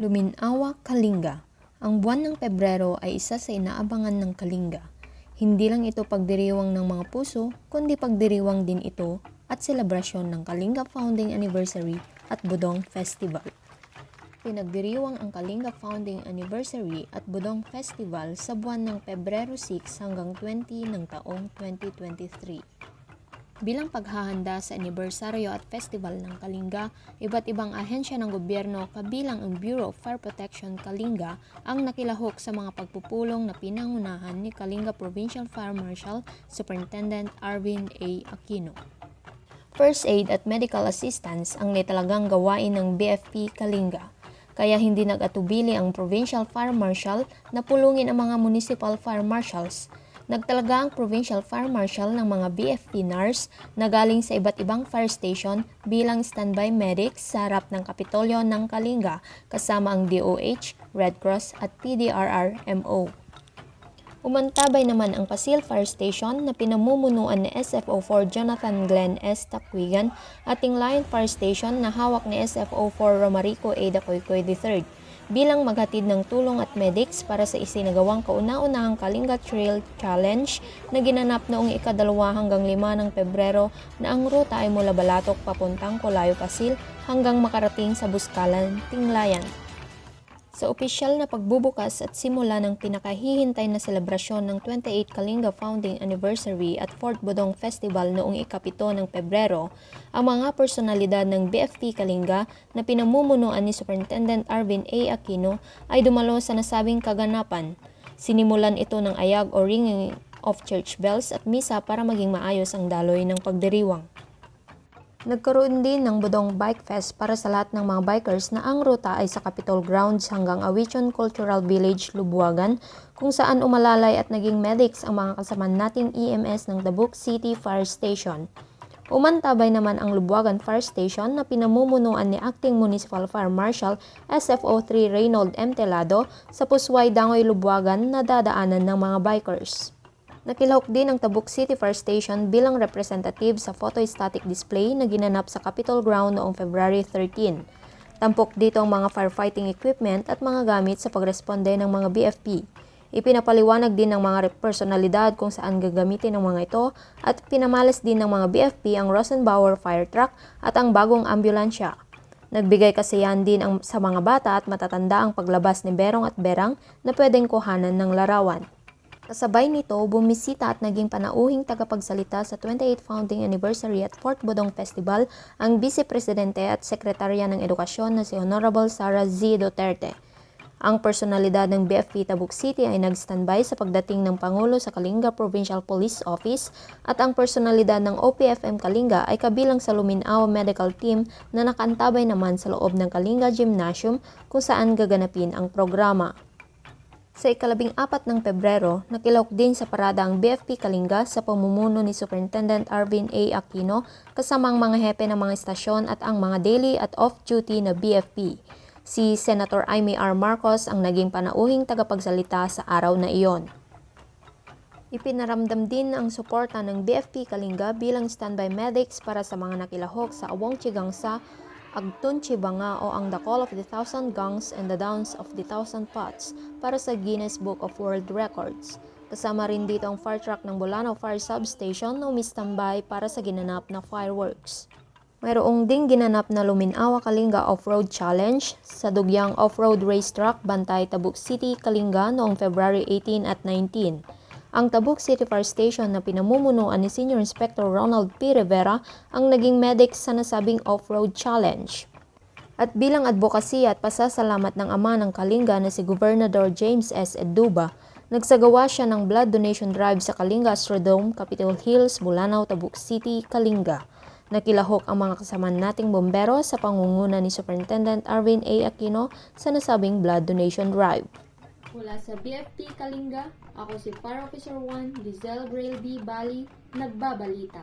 Luminawa, Kalinga. Ang buwan ng Pebrero ay isa sa inaabangan ng Kalinga. Hindi lang ito pagdiriwang ng mga puso, kundi pagdiriwang din ito at selebrasyon ng Kalinga Founding Anniversary at Budong Festival. Pinagdiriwang ang Kalinga Founding Anniversary at Budong Festival sa buwan ng Pebrero 6 hanggang 20 ng taong 2023. Bilang paghahanda sa anibersaryo at festival ng Kalinga, iba't ibang ahensya ng gobyerno kabilang ang Bureau of Fire Protection Kalinga ang nakilahok sa mga pagpupulong na pinangunahan ni Kalinga Provincial Fire Marshal Superintendent Arvin A. Aquino. First aid at medical assistance ang nitalagang gawain ng BFP Kalinga. Kaya hindi nag-atubili ang Provincial Fire Marshal na pulungin ang mga Municipal Fire Marshals. Nagtalaga ang Provincial Fire Marshal ng mga BFP nurse na galing sa iba't ibang fire station bilang standby medics sa harap ng Kapitolyo ng Kalinga kasama ang DOH, Red Cross at PDRRMO. Umantabay naman ang Pasil Fire Station na pinamumunuan ni SFO4 Jonathan Glenn S. Takwigan at Tinglayan Fire Station na hawak ni SFO4 Romarico A. Dacoycoy III bilang maghatid ng tulong at medics para sa isinagawang kauna-unahang Kalinga Trail Challenge na ginanap noong ika-2 hanggang 5 ng Pebrero na ang ruta ay mula Balatok papuntang Colayo Pasil hanggang makarating sa Buskalan, Tinglayan. Sa opisyal na pagbubukas at simula ng pinakahihintay na selebrasyon ng 28 Kalinga Founding Anniversary at 4th Budong Festival noong ika-7 ng Pebrero, ang mga personalidad ng BFP Kalinga na pinamumunuan ni Superintendent Arvin A. Aquino ay dumalo sa nasabing kaganapan. Sinimulan ito ng ayag o ringing of church bells at misa para maging maayos ang daloy ng pagdiriwang. Nagkaroon din ng Budong Bike Fest para sa lahat ng mga bikers na ang ruta ay sa Capitol Grounds hanggang Awichon Cultural Village, Lubuagan, kung saan umalalay at naging medics ang mga kasamaan nating EMS ng Tabuk City Fire Station. Umantabay naman ang Lubuagan Fire Station na pinamumunuan ni Acting Municipal Fire Marshal SFO3 Reynold M. Telado sa Pusway, Dangoy, Lubuagan na dadaanan ng mga bikers. Nakilahok din ang Tabuk City Fire Station bilang representative sa photostatic display na ginanap sa Capitol Ground noong February 13. Tampok dito ang mga firefighting equipment at mga gamit sa pagresponde ng mga BFP. Ipinapaliwanag din ng mga personalidad kung saan gagamitin ang mga ito at pinamalas din ng mga BFP ang Rosenbauer fire truck at ang bagong ambulansya. Nagbigay kasiyahan din sa mga bata at matatanda ang paglabas ni Berong at Berang na pwedeng kuhanan ng larawan. Kasabay nito, bumisita at naging panauhing tagapagsalita sa 28th Founding Anniversary at 4th Budong Festival ang Vice Presidente at Sekretarya ng Edukasyon na si Honorable Sara Z. Duterte. Ang personalidad ng BFP Tabuk City ay nag-standby sa pagdating ng Pangulo sa Kalinga Provincial Police Office at ang personalidad ng OPFM Kalinga ay kabilang sa Luminawa Medical Team na nakaantabay naman sa loob ng Kalinga Gymnasium kung saan gaganapin ang programa. Sa ika-14 ng Pebrero, nakilahok din sa parada ang BFP Kalinga sa pamumuno ni Superintendent Arvin A. Aquino kasama ang mga hepe ng mga istasyon at ang mga daily at off-duty na BFP. Si Senator Amy R. Marcos ang naging panauhing tagapagsalita sa araw na iyon. Ipinaramdam din ang suporta ng BFP Kalinga bilang standby medics para sa mga nakilahok sa Awong Chigangsa, Agtun Chibanga o ang The Call of the Thousand Gongs and the Dance of the Thousand Pots para sa Guinness Book of World Records. Kasama rin dito ang fire truck ng Bolanao Fire Substation na umistambay para sa ginanap na fireworks. Mayroong ding ginanap na Luminawa Kalinga Off-Road Challenge sa Dugyang Off-Road Race Track Bantay, Tabuk City, Kalinga noong February 18 at 19. Ang Tabuk City Fire Station na pinamumunuan ni Senior Inspector Ronald P. Rivera ang naging medic sa nasabing off-road challenge. At bilang advokasya at pasasalamat ng ama ng Kalinga na si Gobernador James S. Eduba, nagsagawa siya ng blood donation drive sa Kalinga Astrodome, Capitol Hills, Bolanao, Tabuk City, Kalinga. Nakilahok ang mga kasamaan nating bombero sa pangunguna ni Superintendent Arvin A. Aquino sa nasabing blood donation drive. Mula sa BFP Kalinga, ako si Fire Officer 1 Lizelle Grail D. Bali, nagbabalita.